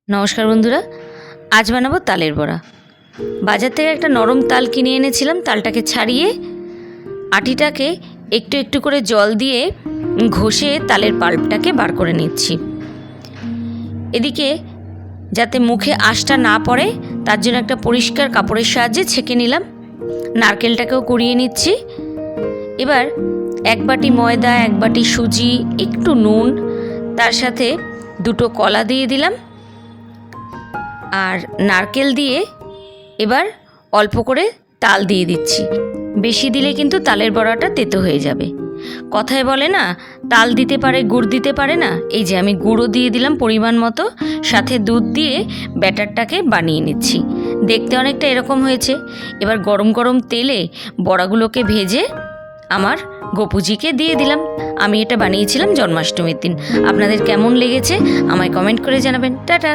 নমস্কার বন্ধুরা, আজ বানাবো তালের বড়া। বাজার থেকে একটা নরম তাল কিনে এনেছিলাম। তালটাকে ছাড়িয়ে আটিটাকে একটু একটু করে জল দিয়ে ঘষে তালের পাল্পটাকে বার করে নিচ্ছি। এদিকে যাতে মুখে আঁশটা না পড়ে তার জন্য একটা পরিষ্কার কাপড়ের সাহায্যে ছেঁকে নিলাম। নারকেলটাকেও কুড়িয়ে নিচ্ছি। এবার এক বাটি ময়দা, এক বাটি সুজি, একটু নুন, তার সাথে দুটো কলা দিয়ে দিলাম আর নারকেল দিয়ে এবার অল্প করে তাল দিয়ে দিচ্ছি। বেশি দিলে কিন্তু তালের বড়াটা তেতো হয়ে যাবে। কথায় বলে না, তাল দিতে পারে গুড় দিতে পারে না। এই যে আমি গুঁড়ো দিয়ে দিলাম পরিমাণ মতো, সাথে দুধ দিয়ে ব্যাটারটাকে বানিয়ে নিচ্ছি। দেখতে অনেকটা এরকম হয়েছে। এবার গরম গরম তেলে বড়াগুলোকে ভেজে আমার গপুজিকে দিয়ে দিলাম। আমি এটা বানিয়েছিলাম জন্মাষ্টমীর দিন। আপনাদের কেমন লেগেছে আমায় কমেন্ট করে জানাবেন। টাটা।